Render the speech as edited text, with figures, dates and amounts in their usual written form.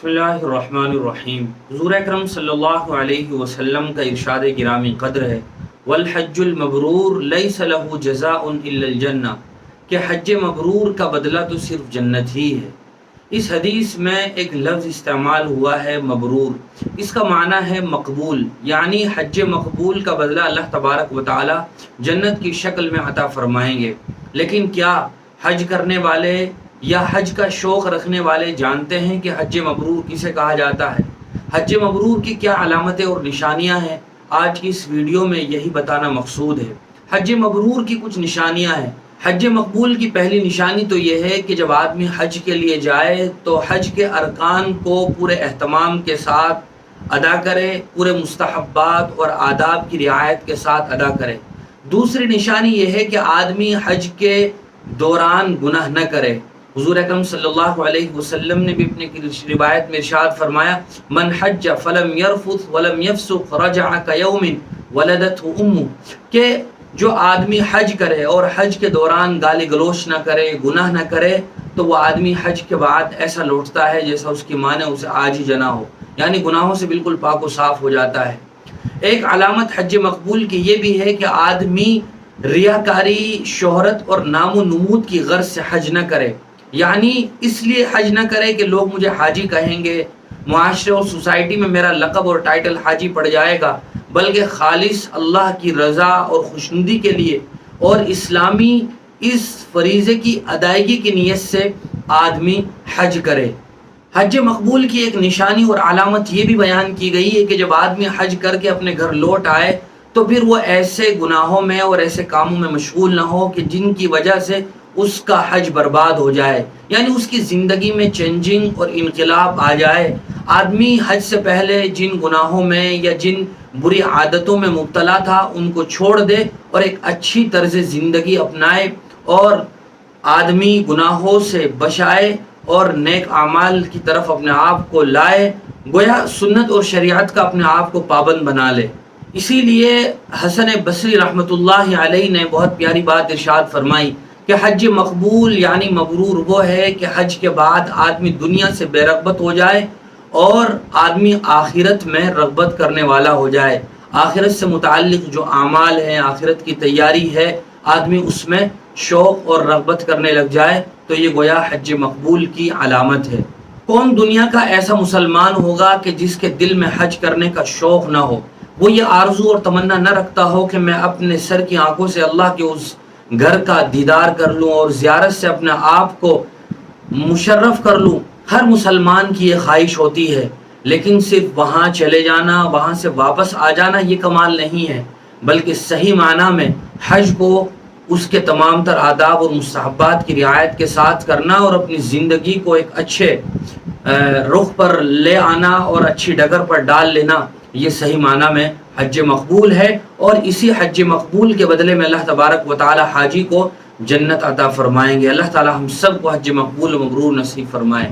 بسم اللہ الرحمن الرحیم۔ حضور اکرم صلی اللہ علیہ وسلم کا ارشاد گرامی قدر ہے، والحج المبرور لیس لہ جزاء الا الجنہ، کہ حج مبرور کا بدلہ تو صرف جنت ہی ہے۔ اس حدیث میں ایک لفظ استعمال ہوا ہے مبرور، اس کا معنی ہے مقبول، یعنی حج مقبول کا بدلہ اللہ تبارک و تعالی جنت کی شکل میں عطا فرمائیں گے۔ لیکن کیا حج کرنے والے یا حج کا شوق رکھنے والے جانتے ہیں کہ حج مبرور کسے کہا جاتا ہے؟ حج مبرور کی کیا علامتیں اور نشانیاں ہیں؟ آج کی اس ویڈیو میں یہی بتانا مقصود ہے۔ حج مبرور کی کچھ نشانیاں ہیں۔ حج مقبول کی پہلی نشانی تو یہ ہے کہ جب آدمی حج کے لیے جائے تو حج کے ارکان کو پورے اہتمام کے ساتھ ادا کرے، پورے مستحبات اور آداب کی رعایت کے ساتھ ادا کرے۔ دوسری نشانی یہ ہے کہ آدمی حج کے دوران گناہ نہ کرے۔ حضور اکرم صلی اللہ علیہ وسلم نے بھی اپنی روایت میں ارشاد فرمایا، من حج فلم یرفث ولم یفسق رجع کیوم ولدته امہ، کہ جو آدمی حج کرے اور حج کے دوران گالی گلوچ نہ کرے، گناہ نہ کرے، تو وہ آدمی حج کے بعد ایسا لوٹتا ہے جیسا اس کی ماں نے اسے آج ہی جنا ہو، یعنی گناہوں سے بالکل پاک و صاف ہو جاتا ہے۔ ایک علامت حج مقبول کی یہ بھی ہے کہ آدمی ریاکاری، شہرت اور نام و نمود کی غرض سے حج نہ کرے، یعنی اس لیے حج نہ کرے کہ لوگ مجھے حاجی کہیں گے، معاشرے اور سوسائٹی میں میرا لقب اور ٹائٹل حاجی پڑ جائے گا، بلکہ خالص اللہ کی رضا اور خوشنودی کے لیے اور اسلامی اس فریضے کی ادائیگی کی نیت سے آدمی حج کرے۔ حج مقبول کی ایک نشانی اور علامت یہ بھی بیان کی گئی ہے کہ جب آدمی حج کر کے اپنے گھر لوٹ آئے تو پھر وہ ایسے گناہوں میں اور ایسے کاموں میں مشغول نہ ہو کہ جن کی وجہ سے اس کا حج برباد ہو جائے، یعنی اس کی زندگی میں چینجنگ اور انقلاب آ جائے۔ آدمی حج سے پہلے جن گناہوں میں یا جن بری عادتوں میں مبتلا تھا ان کو چھوڑ دے اور ایک اچھی طرز زندگی اپنائے، اور آدمی گناہوں سے بچائے اور نیک اعمال کی طرف اپنے آپ کو لائے، گویا سنت اور شریعت کا اپنے آپ کو پابند بنا لے۔ اسی لیے حسن بصری رحمۃ اللہ علیہ نے بہت پیاری بات ارشاد فرمائی کہ حج مقبول یعنی مبرور وہ ہے کہ حج کے بعد آدمی دنیا سے بے رغبت ہو جائے اور آدمی آخرت میں رغبت کرنے والا ہو جائے۔ آخرت سے متعلق جو اعمال ہیں، آخرت کی تیاری ہے، آدمی اس میں شوق اور رغبت کرنے لگ جائے، تو یہ گویا حج مقبول کی علامت ہے۔ کون دنیا کا ایسا مسلمان ہوگا کہ جس کے دل میں حج کرنے کا شوق نہ ہو، وہ یہ آرزو اور تمنا نہ رکھتا ہو کہ میں اپنے سر کی آنکھوں سے اللہ کے اس گھر کا دیدار کر لوں اور زیارت سے اپنے آپ کو مشرف کر لوں۔ ہر مسلمان کی یہ خواہش ہوتی ہے، لیکن صرف وہاں چلے جانا، وہاں سے واپس آ جانا یہ کمال نہیں ہے، بلکہ صحیح معنی میں حج کو اس کے تمام تر آداب اور مستحبات کی رعایت کے ساتھ کرنا اور اپنی زندگی کو ایک اچھے رخ پر لے آنا اور اچھی ڈگر پر ڈال لینا، یہ صحیح معنی میں حج مقبول ہے، اور اسی حج مقبول کے بدلے میں اللہ تبارک و تعالی حاجی کو جنت عطا فرمائیں گے۔ اللہ تعالی ہم سب کو حج مقبول و مبرور نصیب فرمائے۔